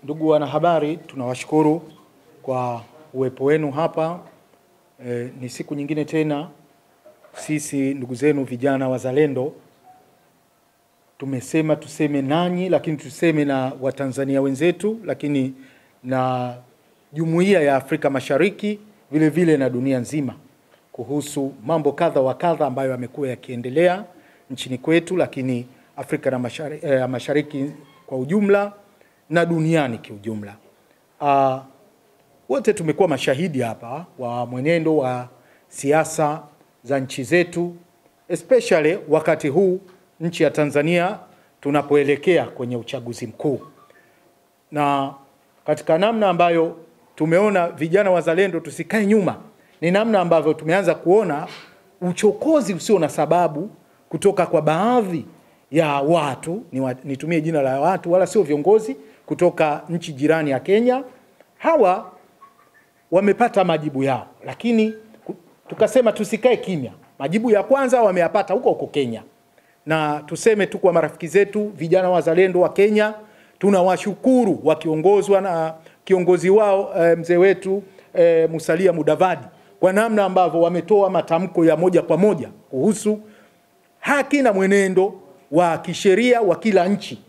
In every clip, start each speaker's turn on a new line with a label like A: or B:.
A: Ndugu wanahabari, tunawashukuru kwa uwepo wenu hapa. Ni siku nyingine tena sisi ndugu zenu vijana wazalendo tumesema tuseme nanyi, lakini tuseme na Watanzania wenzetu, lakini na Jumuiya ya Afrika Mashariki vile vile na dunia nzima kuhusu mambo kadha wa kadha ambayo yamekuwa yakiendelea nchini kwetu, lakini Afrika na Mashariki kwa ujumla na duniani kiujumla. Wote tumekuwa mashahidi hapa wa mwenendo wa siasa za nchi zetu, especially wakati huu nchi ya Tanzania tunapoelekea kwenye uchaguzi mkuu. Na katika namna ambayo tumeona vijana wazalendo tusikae nyuma, ni namna ambavyo tumeanza kuona uchokozi usio na sababu kutoka kwa baadhi ya watu, nitumie jina la watu wala sio viongozi, kutoka nchi jirani ya Kenya. Hawa wamepata majibu yao, lakini tukasema tusikae kimya. Majibu ya kwanza wameyapata huko Kenya. Na tuseme tu kwa marafiki zetu vijana wazalendo wa Kenya, tunawashukuru wakiongozwa na kiongozi wao mzee wetu Musalia Mudavadi kwa namna ambavyo wametoa matamko ya moja kwa moja kuhusu haki na mwenendo wa kisheria wa kila nchi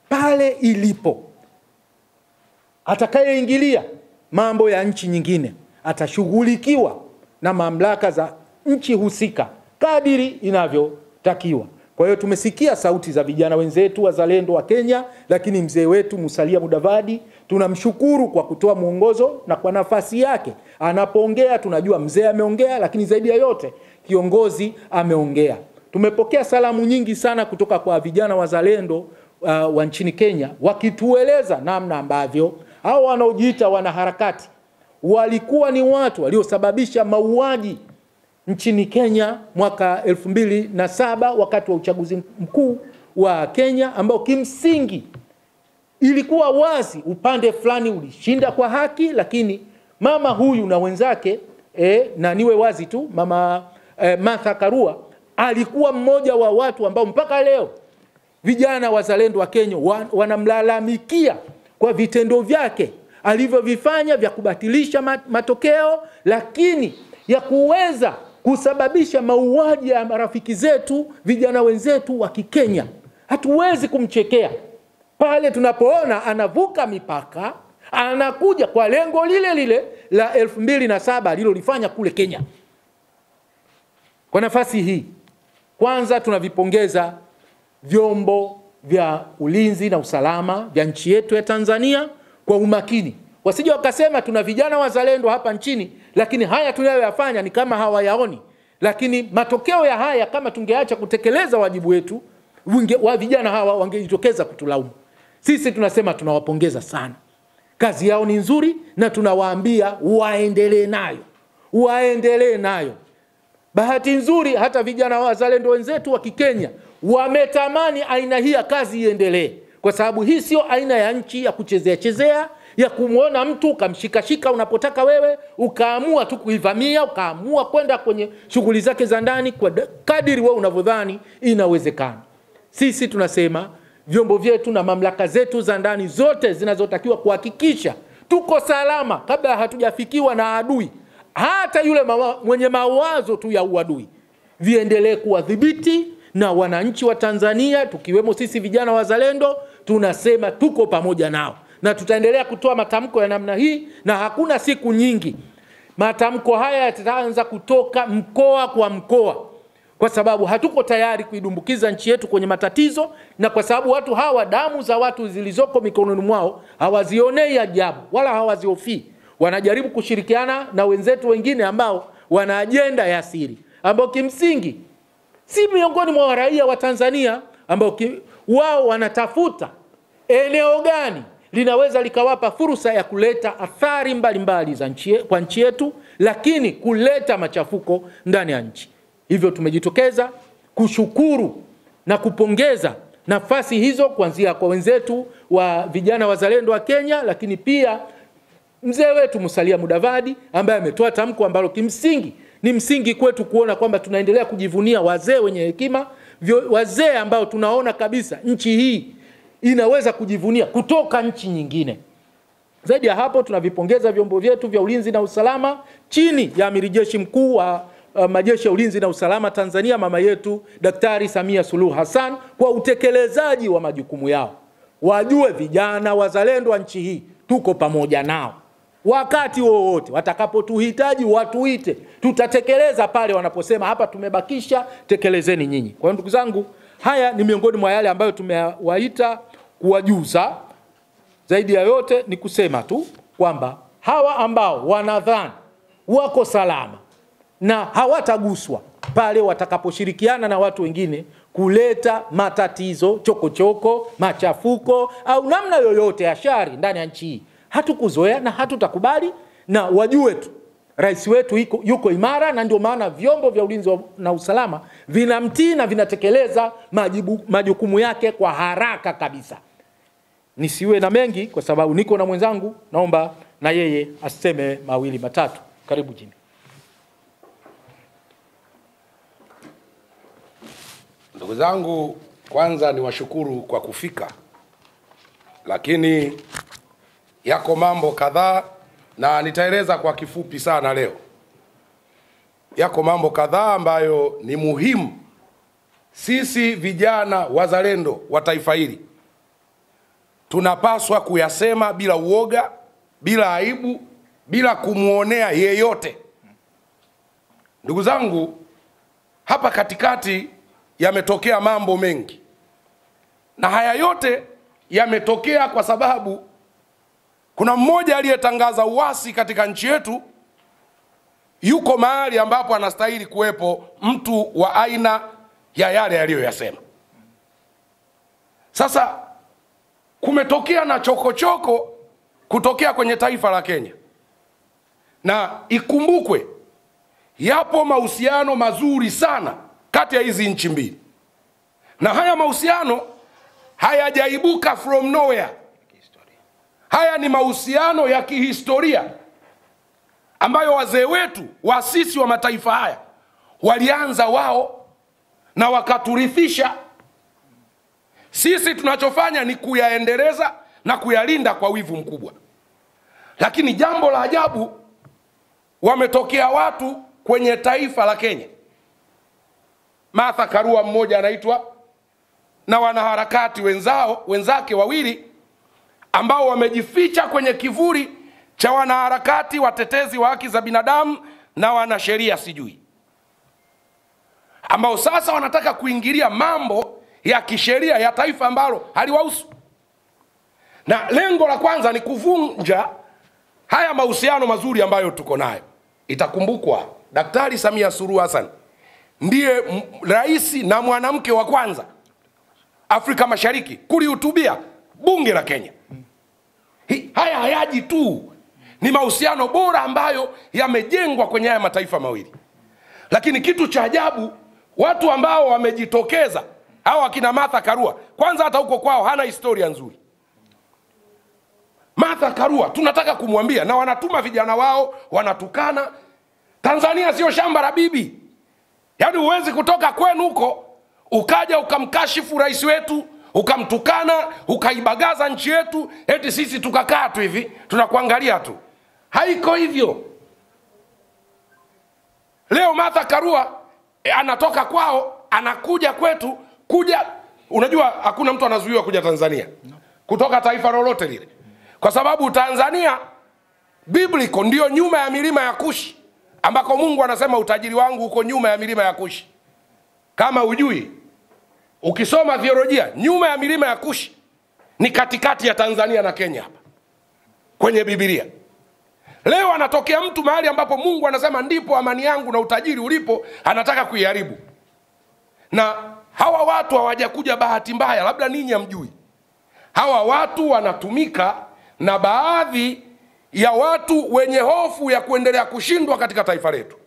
A: pale ilipo. Atakayeingilia mambo ya nchi nyingine atashughulikiwa na mamlaka za nchi husika kadiri inavyotakiwa. Kwa hiyo tumesikia sauti za vijana wenzetu wazalendo wa Kenya, lakini mzee wetu Musalia Mudavadi tunamshukuru kwa kutoa mwongozo na kwa nafasi yake. Anapoongea tunajua mzee ameongea, lakini zaidi ya yote kiongozi ameongea. Tumepokea salamu nyingi sana kutoka kwa vijana wazalendo wa nchini Kenya wakitueleza namna ambavyo hao wanaojiita wanaharakati walikuwa ni watu waliosababisha mauaji nchini Kenya mwaka 2007 wakati wa uchaguzi mkuu wa Kenya, ambao kimsingi ilikuwa wazi upande fulani ulishinda kwa haki, lakini mama huyu na wenzake na niwe wazi tu, mama Martha Karua alikuwa mmoja wa watu ambao mpaka leo vijana wazalendo wa Kenya wanamlalamikia kwa vitendo vyake alivyovifanya vya kubatilisha matokeo, lakini ya kuweza kusababisha mauaji ya marafiki zetu vijana wenzetu wa Kikenya. Hatuwezi kumchekea pale tunapoona anavuka mipaka, anakuja kwa lengo lile lile la 2007 alilolifanya kule Kenya. Kwa nafasi hii kwanza tunavipongeza vyombo vya ulinzi na usalama vya nchi yetu ya Tanzania kwa umakini. Wasije wakasema tuna vijana wazalendo hapa nchini lakini haya tunayoyafanya ni kama hawayaoni. Lakini matokeo ya haya kama tungeacha kutekeleza wajibu wetu, wa vijana hawa wangejitokeza kutulaumu. Sisi tunasema tunawapongeza sana. Kazi yao ni nzuri na tunawaambia waendelee nayo. Waendelee nayo. Bahati nzuri hata vijana wazalendo wenzetu wa Kikenya wametamani aina hii ya kazi iendelee, kwa sababu hii sio aina ya nchi ya kuchezea ya kumuona mtu ukamshikashika unapotaka wewe, ukaamua tu kuivamia, ukaamua kwenda kwenye shughuli zake za ndani kwa kadiri wewe unavyodhani inawezekana. Sisi tunasema vyombo vyetu na mamlaka zetu za ndani zote zinazotakiwa kuhakikisha tuko salama kabla hatujafikiwa na adui, hata yule mwenye mawazo tu ya uadui, viendelee kuwadhibiti. Na wananchi wa Tanzania tukiwemo sisi vijana wazalendo tunasema tuko pamoja nao, na tutaendelea kutoa matamko ya namna hii, na hakuna siku nyingi matamko haya yataanza kutoka mkoa kwa mkoa, kwa sababu hatuko tayari kuidumbukiza nchi yetu kwenye matatizo, na kwa sababu watu hawa damu za watu zilizoko mikononi mwao hawazionei ajabu wala hawaziofii. Wanajaribu kushirikiana na wenzetu wengine ambao wana ajenda ya siri, ambao kimsingi si miongoni mwa raia wa Tanzania, ambao wao wanatafuta eneo gani linaweza likawapa fursa ya kuleta athari mbalimbali za kwa nchi yetu, lakini kuleta machafuko ndani ya nchi. Hivyo tumejitokeza kushukuru na kupongeza nafasi hizo kuanzia kwa wenzetu wa vijana wazalendo wa Kenya, lakini pia mzee wetu Musalia Mudavadi ambaye ametoa tamko ambalo kimsingi ni msingi kwetu kuona kwamba tunaendelea kujivunia wazee wenye hekima, wazee ambao tunaona kabisa nchi hii inaweza kujivunia kutoka nchi nyingine. Zaidi ya hapo, tunavipongeza vyombo vyetu vya ulinzi na usalama chini ya Amiri Jeshi Mkuu wa majeshi ya ulinzi na usalama Tanzania, mama yetu Daktari Samia Suluhu Hassan, kwa utekelezaji wa majukumu yao. Wajue vijana wazalendo wa nchi hii tuko pamoja nao. Wakati wowote watakapotuhitaji watuite, tutatekeleza pale wanaposema hapa tumebakisha, tekelezeni nyinyi. Kwa hiyo ndugu zangu, haya ni miongoni mwa yale ambayo tumewaita kuwajuza. Zaidi ya yote ni kusema tu kwamba hawa ambao wanadhani wako salama na hawataguswa pale watakaposhirikiana na watu wengine kuleta matatizo, chokochoko, machafuko au namna yoyote ya shari ndani ya nchi hii, hatukuzoea na hatutakubali. Na wajue tu rais wetu yuko imara, na ndio maana vyombo vya ulinzi na usalama vinamtii na vinatekeleza majukumu yake kwa haraka kabisa. Nisiwe na mengi kwa sababu niko na mwenzangu, naomba na yeye aseme mawili matatu. Karibu Jimmy.
B: Ndugu zangu, kwanza ni washukuru kwa kufika, lakini yako mambo kadhaa na nitaeleza kwa kifupi sana leo. Yako mambo kadhaa ambayo ni muhimu sisi vijana wazalendo wa taifa hili tunapaswa kuyasema bila uoga, bila aibu, bila kumuonea yeyote. Ndugu zangu, hapa katikati yametokea mambo mengi, na haya yote yametokea kwa sababu kuna mmoja aliyetangaza uasi katika nchi yetu, yuko mahali ambapo anastahili kuwepo mtu wa aina ya yale aliyoyasema. Sasa kumetokea na chokochoko kutokea kwenye taifa la Kenya, na ikumbukwe yapo mahusiano mazuri sana kati ya hizi nchi mbili, na haya mahusiano hayajaibuka from nowhere. Haya ni mahusiano ya kihistoria ambayo wazee wetu, waasisi wa mataifa haya, walianza wao na wakaturithisha. Sisi tunachofanya ni kuyaendeleza na kuyalinda kwa wivu mkubwa. Lakini jambo la ajabu, wametokea watu kwenye taifa la Kenya, Martha Karua mmoja anaitwa, na wanaharakati wenzake wawili ambao wamejificha kwenye kivuli cha wanaharakati watetezi wa haki za binadamu na wanasheria sijui, ambao sasa wanataka kuingilia mambo ya kisheria ya taifa ambalo haliwahusu. Na lengo la kwanza ni kuvunja haya mahusiano mazuri ambayo tuko nayo. Itakumbukwa Daktari Samia Suluhu Hassan ndiye rais na mwanamke wa kwanza Afrika Mashariki kulihutubia bunge la Kenya. Haya hayaji tu, ni mahusiano bora ambayo yamejengwa kwenye haya mataifa mawili. Lakini kitu cha ajabu, watu ambao wamejitokeza, hao akina Martha Karua, kwanza hata huko kwao hana historia nzuri. Martha Karua tunataka kumwambia, na wanatuma vijana wao wanatukana. Tanzania sio shamba la bibi. Yaani huwezi kutoka kwenu huko ukaja ukamkashifu rais wetu, ukamtukana, ukaibagaza nchi yetu, eti sisi tukakaa tu hivi tunakuangalia tu. Haiko hivyo. Leo Martha Karua anatoka kwao anakuja kwetu, unajua hakuna mtu anazuiwa kuja Tanzania kutoka taifa lolote lile, kwa sababu Tanzania biblical ndio nyuma ya milima ya Kushi, ambako Mungu anasema utajiri wangu uko nyuma ya milima ya Kushi. Kama ujui, ukisoma theolojia, nyuma ya milima ya Kushi ni katikati ya Tanzania na Kenya hapa kwenye Biblia. Leo anatokea mtu mahali ambapo Mungu anasema ndipo amani yangu na utajiri ulipo, anataka kuiharibu. Na hawa watu hawajakuja bahati mbaya, labda ninyi hamjui. Hawa watu wanatumika na baadhi ya watu wenye hofu ya kuendelea kushindwa katika taifa letu.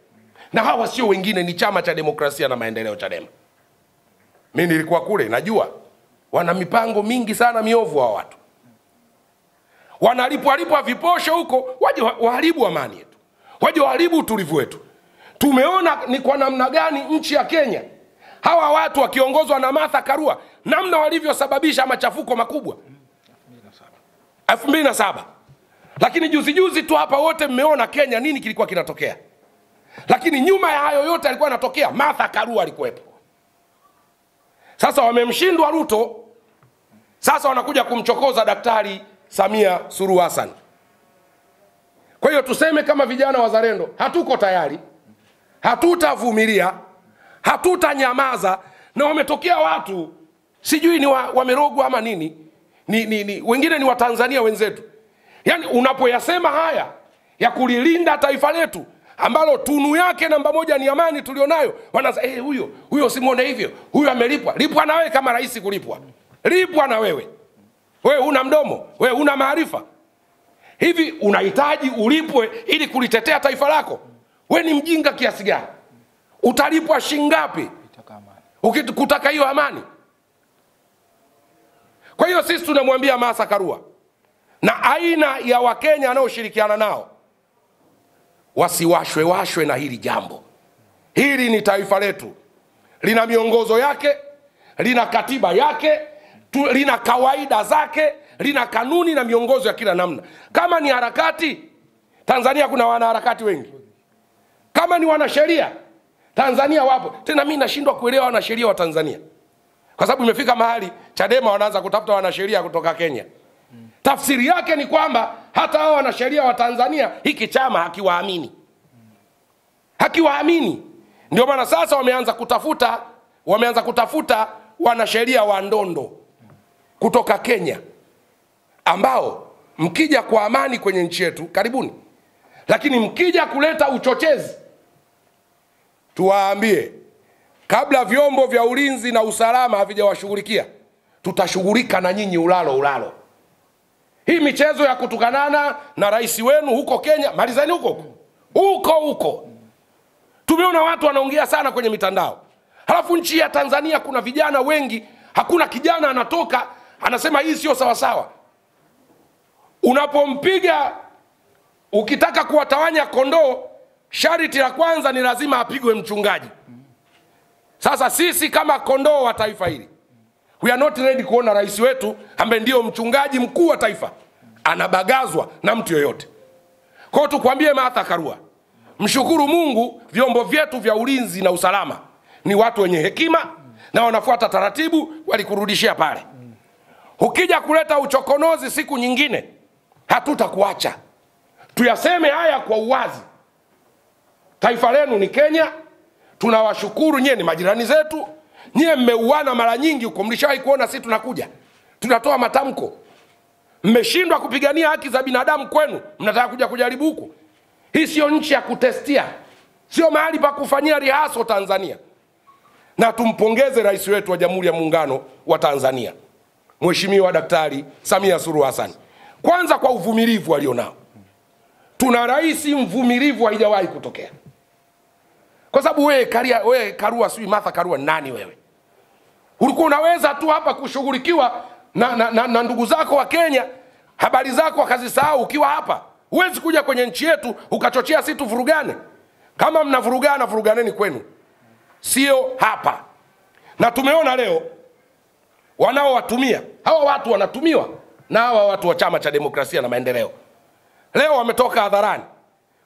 B: Na hawa sio wengine, ni Chama cha Demokrasia na Maendeleo, Chadema. Mimi nilikuwa kule, najua wana mipango mingi sana miovu hawa watu. Wanalipwa viposho huko, waje waharibu amani yetu, waje waharibu utulivu wetu. Tumeona ni kwa namna gani nchi ya Kenya hawa watu wakiongozwa na Martha Karua, namna walivyosababisha machafuko makubwa 2007. Lakini juzi tu hapa wote mmeona Kenya nini kilikuwa kinatokea. Lakini nyuma ya hayo yote alikuwa anatokea Martha Karua alikuwepo. Sasa wamemshindwa Ruto, sasa wanakuja kumchokoza Daktari Samia Suluhu Hassan. Kwa hiyo tuseme kama vijana wazalendo, hatuko tayari, hatutavumilia, hatutanyamaza. Na wametokea watu sijui ni wamerogwa ama nini, wengine ni Watanzania wenzetu. Yani unapoyasema haya ya kulilinda taifa letu ambalo tunu yake namba moja ni amani tulionayo, wanaza huyo simuone hivyo, huyo amelipwa. Lipwa na wewe kama rais kulipwa. Lipwa na wewe. Wewe una mdomo, wewe una maarifa. Hivi unahitaji ulipwe ili kulitetea taifa lako? Wewe ni mjinga kiasi gani? Utalipwa shingapi ukitaka hiyo amani? Kwa hiyo sisi tunamwambia Martha Karua na aina ya Wakenya anaoshirikiana nao wasiwashwe na hili jambo. Hili ni taifa letu, lina miongozo yake, lina katiba yake, lina kawaida zake, lina kanuni na miongozo ya kila namna. Kama ni harakati, Tanzania kuna wanaharakati wengi. Kama ni wanasheria, Tanzania wapo. Tena mimi nashindwa kuelewa wanasheria wa Tanzania, kwa sababu imefika mahali Chadema wanaanza kutafuta wanasheria kutoka Kenya. Tafsiri yake ni kwamba hata hao wanasheria wa Tanzania hiki chama hakiwaamini. Hakiwaamini. Ndio maana sasa wameanza kutafuta wanasheria wa ndondo kutoka Kenya, ambao mkija kwa amani kwenye nchi yetu karibuni, lakini mkija kuleta uchochezi, tuwaambie kabla vyombo vya ulinzi na usalama havijawashughulikia, tutashughulika na nyinyi ulalo. Hii michezo ya kutukanana na rais wenu huko Kenya, malizani huko. Tumeona watu wanaongea sana kwenye mitandao. Halafu nchi ya Tanzania kuna vijana wengi, hakuna kijana anatoka anasema hii sio sawa sawa. Unapompiga, ukitaka kuwatawanya kondoo, sharti la kwanza ni lazima apigwe mchungaji. Sasa sisi kama kondoo wa taifa hili, we are not ready kuona rais wetu ambaye ndio mchungaji mkuu wa taifa anabagazwa na mtu yoyote. Kwa hiyo tukwambie Martha Karua, mshukuru Mungu, vyombo vyetu vya ulinzi na usalama ni watu wenye hekima na wanafuata taratibu, walikurudishia pale. Ukija kuleta uchokonozi siku nyingine, hatutakuacha. Tuyaseme haya kwa uwazi. Taifa lenu ni Kenya, tunawashukuru, nyie ni majirani zetu. Nyie mmeuana mara nyingi huko, mlishawahi kuona sisi tunakuja tunatoa matamko. Mmeshindwa kupigania haki za binadamu kwenu, mnataka kuja kujaribu huko. Hii sio nchi ya kutestia, sio mahali pa kufanyia rihaso Tanzania. Na tumpongeze rais wetu wa Jamhuri ya Muungano wa Tanzania, Mheshimiwa Daktari Samia Suluhu Hassan, kwanza kwa uvumilivu alionao. Tuna rais mvumilivu haijawahi kutokea. Kwa sababu wewe Karua, sui Martha Karua, nani wewe? Ulikuwa unaweza tu hapa kushughulikiwa na ndugu zako wa Kenya, habari zako wakazisahau ukiwa hapa. Huwezi kuja kwenye nchi yetu ukachochea sisi tuvurugane. Kama mnavurugana, vuruganeni kwenu, sio hapa. Na tumeona leo wanaowatumia hawa watu, wanatumiwa na hawa watu wa Chama cha Demokrasia na Maendeleo. Leo wametoka hadharani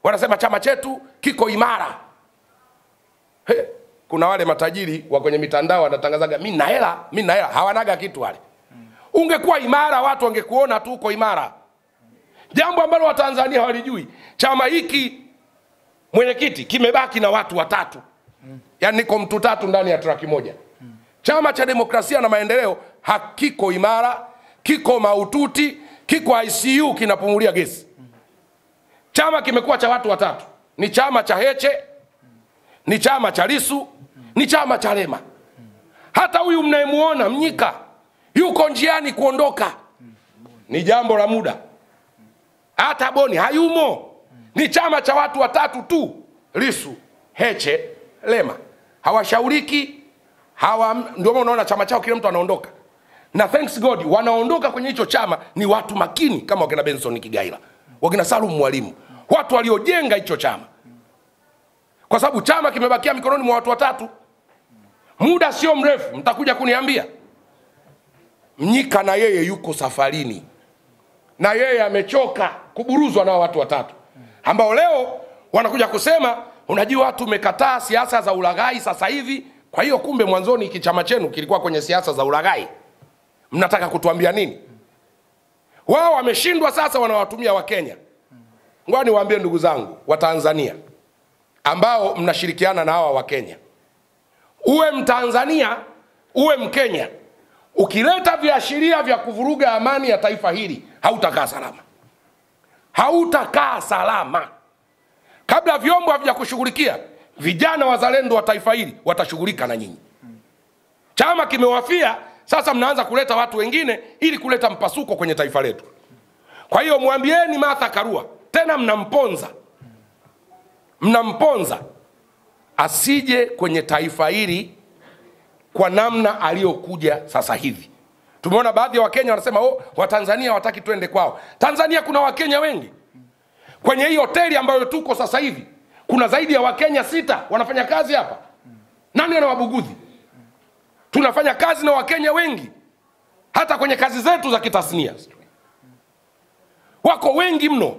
B: wanasema chama chetu kiko imara. Kuna wale matajiri wa kwenye mitandao wanatangazaga mimi na hela, hawanaga kitu wale. Ungekuwa imara watu wangekuona tu uko imara. Jambo ambalo Watanzania hawalijui, chama hiki mwenyekiti kimebaki na watu watatu. Yaani niko mtu tatu ndani ya traki moja. Chama cha Demokrasia na Maendeleo hakiko imara, kiko maututi, kiko ICU kinapumulia gesi. Chama kimekuwa cha watu watatu. Ni chama cha Heche, ni chama cha Lissu, ni chama cha Lema. Hata huyu mnayemuona Mnyika yuko njiani kuondoka, ni jambo la muda. Hata Boni hayumo. Ni chama cha watu watatu tu, Lissu, Heche, Lema. Hawashauriki, ndio maana unaona chama chao kila mtu anaondoka. Na thanks God wanaondoka kwenye hicho chama ni watu makini kama wakina Benson Kigaila, wakina Salum Mwalimu, watu waliojenga hicho chama. Kwa sababu chama kimebakia mikononi mwa watu watatu. muda sio mrefu mtakuja kuniambia Mnyika na yeye yuko safarini, na yeye amechoka kuburuzwa na watu watatu ambao leo wanakuja kusema unajua watu umekataa siasa za ulaghai sasa hivi. Kwa hiyo kumbe mwanzoni kichama chenu kilikuwa kwenye siasa za ulaghai. Mnataka kutuambia nini? Wao wameshindwa, sasa wanawatumia Wakenya. Ngoja niwaambie ndugu zangu wa Tanzania ambao mnashirikiana na hawa Wakenya, uwe Mtanzania uwe Mkenya, ukileta viashiria vya kuvuruga amani ya taifa hili hautakaa salama. Hautakaa salama. Kabla vyombo havijakushughulikia, vijana wazalendo wa taifa hili watashughulika na nyinyi. Chama kimewafia, sasa mnaanza kuleta watu wengine ili kuleta mpasuko kwenye taifa letu. Kwa hiyo mwambieni Martha Karua, tena mnamponza asije kwenye taifa hili kwa namna aliyokuja sasa hivi. Tumeona baadhi ya Wakenya wanasema Watanzania hawataki twende kwao. Tanzania kuna Wakenya wengi. Kwenye hii hoteli ambayo tuko sasa hivi kuna zaidi ya Wakenya 6 wanafanya kazi hapa. Nani anawabugudhi? Tunafanya kazi na Wakenya wengi, hata kwenye kazi zetu za kitasnia wako wengi mno,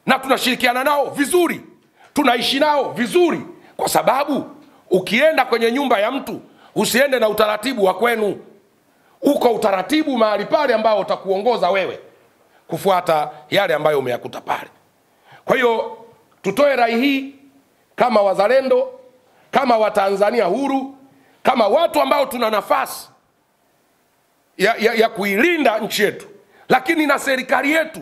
B: na tunashirikiana nao vizuri, tunaishi nao vizuri. Kwa sababu ukienda kwenye nyumba ya mtu usiende na utaratibu wa kwenu. Uko utaratibu mahali pale ambao utakuongoza wewe kufuata yale ambayo umeyakuta pale. Kwa hiyo tutoe rai hii kama wazalendo, kama Watanzania huru, kama watu ambao tuna nafasi ya kuilinda nchi yetu, lakini na serikali yetu,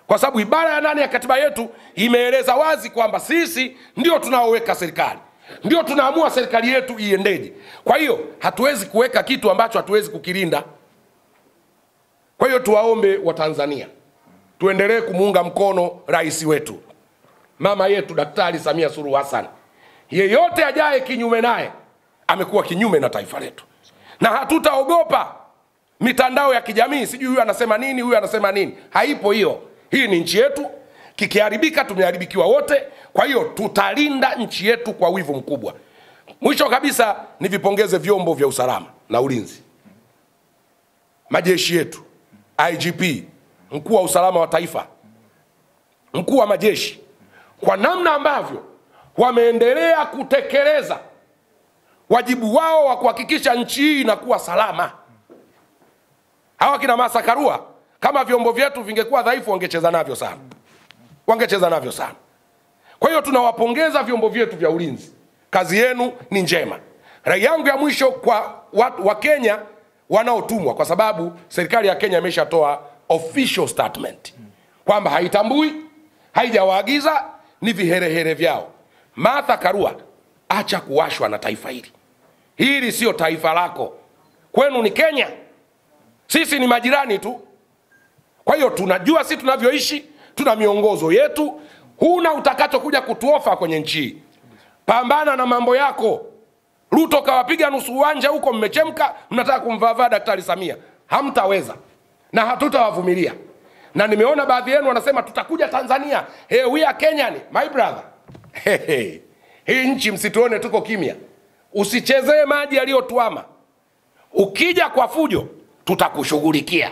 B: kwa sababu ibara ya 8 ya katiba yetu imeeleza wazi kwamba sisi ndio tunaoweka serikali, ndio tunaamua serikali yetu iendeje. Kwa hiyo hatuwezi kuweka kitu ambacho hatuwezi kukilinda. Kwa hiyo tuwaombe Watanzania tuendelee kumuunga mkono rais wetu, mama yetu Daktari Samia Suluhu Hassan. Yeyote ajaye kinyume naye amekuwa kinyume na taifa letu, na hatutaogopa mitandao ya kijamii, sijui huyu anasema nini, huyu anasema nini. Haipo hiyo. Hii ni nchi yetu, kikiharibika tumeharibikiwa wote. Kwa hiyo tutalinda nchi yetu kwa wivu mkubwa. Mwisho kabisa nivipongeze vyombo vya usalama na ulinzi, majeshi yetu, IGP, mkuu wa usalama wa taifa, mkuu wa majeshi, kwa namna ambavyo wameendelea kutekeleza wajibu wao wa kuhakikisha nchi hii inakuwa salama. Hawa kina Martha Karua, kama vyombo vyetu vingekuwa dhaifu wangecheza navyo sana. Kwa hiyo tunawapongeza vyombo vyetu vya ulinzi, kazi yenu ni njema. Rai yangu ya mwisho kwa wa Kenya wanaotumwa, kwa sababu serikali ya Kenya imeshatoa official statement kwamba haitambui, haijawaagiza, ni viherehere vyao. Martha Karua, acha kuwashwa na taifa hili. Hili sio taifa lako. Kwenu ni Kenya, sisi ni majirani tu. Kwa hiyo tunajua sisi tunavyoishi, tuna miongozo yetu. Huna utakachokuja kutuofa kwenye nchi. Pambana na mambo yako. Ruto kawapiga nusu uwanja huko, mmechemka, mnataka kumvavaa Daktari Samia. Hamtaweza na hatutawavumilia. Na nimeona baadhi yenu wanasema tutakuja Tanzania. Hey, we are Kenyan, my brother. Hii nchi msituone tuko kimya. Usichezee maji yaliyotuama. Ukija kwa fujo tutakushughulikia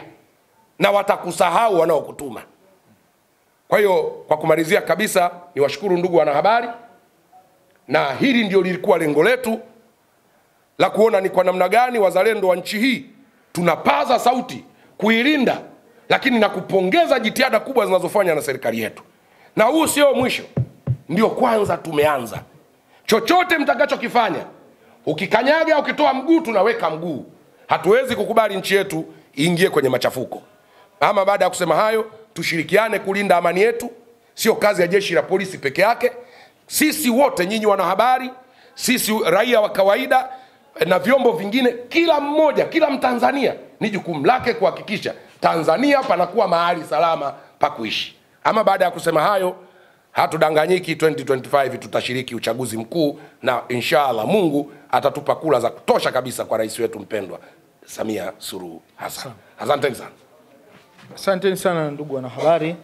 B: na watakusahau wanaokutuma. Kwa hiyo kwa kumalizia kabisa, niwashukuru ndugu wanahabari, na hili ndio lilikuwa lengo letu la kuona ni kwa namna gani wazalendo wa nchi hii tunapaza sauti kuilinda, lakini na kupongeza jitihada kubwa zinazofanywa na serikali yetu. Na huu sio mwisho, ndio kwanza tumeanza. Chochote mtakachokifanya, ukikanyaga, ukitoa mguu tunaweka mguu. Hatuwezi kukubali nchi yetu iingie kwenye machafuko. Ama baada ya kusema hayo, tushirikiane kulinda amani yetu. Sio kazi ya jeshi la polisi peke yake. Sisi wote, nyinyi wanahabari, sisi raia wa kawaida na vyombo vingine, kila mmoja, kila Mtanzania ni jukumu lake kuhakikisha Tanzania panakuwa mahali salama pa kuishi. Ama baada ya kusema hayo, hatudanganyiki, 2025 tutashiriki uchaguzi mkuu, na inshallah Mungu atatupa kula za kutosha kabisa kwa rais wetu mpendwa Samia Suluhu Hassan. Asante sana.
A: Asante sana ndugu wanahabari.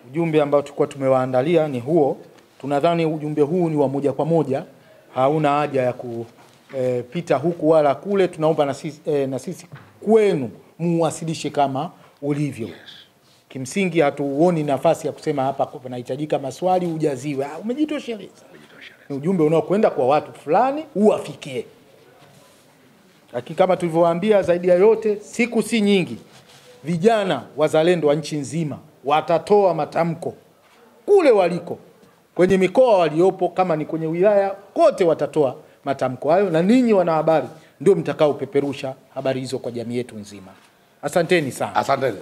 A: Ujumbe ambao tulikuwa tumewaandalia ni huo. Tunadhani ujumbe huu ni wa moja kwa moja, hauna haja pita huku wala kule, tunaomba na sisi kwenu muwasilishe kama ulivyo. Kimsingi hatuoni nafasi ya kusema hapa kunahitajika maswali ujaziwe. Umejitosheleza. Ni ujumbe unaokwenda kwa watu fulani uwafikie. Lakini kama tulivyowaambia, zaidi ya yote, siku si nyingi, vijana wazalendo wa nchi nzima watatoa matamko kule waliko, kwenye mikoa waliopo, kama ni kwenye wilaya kote watatoa matamko hayo, na ninyi wanahabari ndio mtakao peperusha habari hizo kwa jamii yetu nzima. Asanteni sana.
B: Asanteni.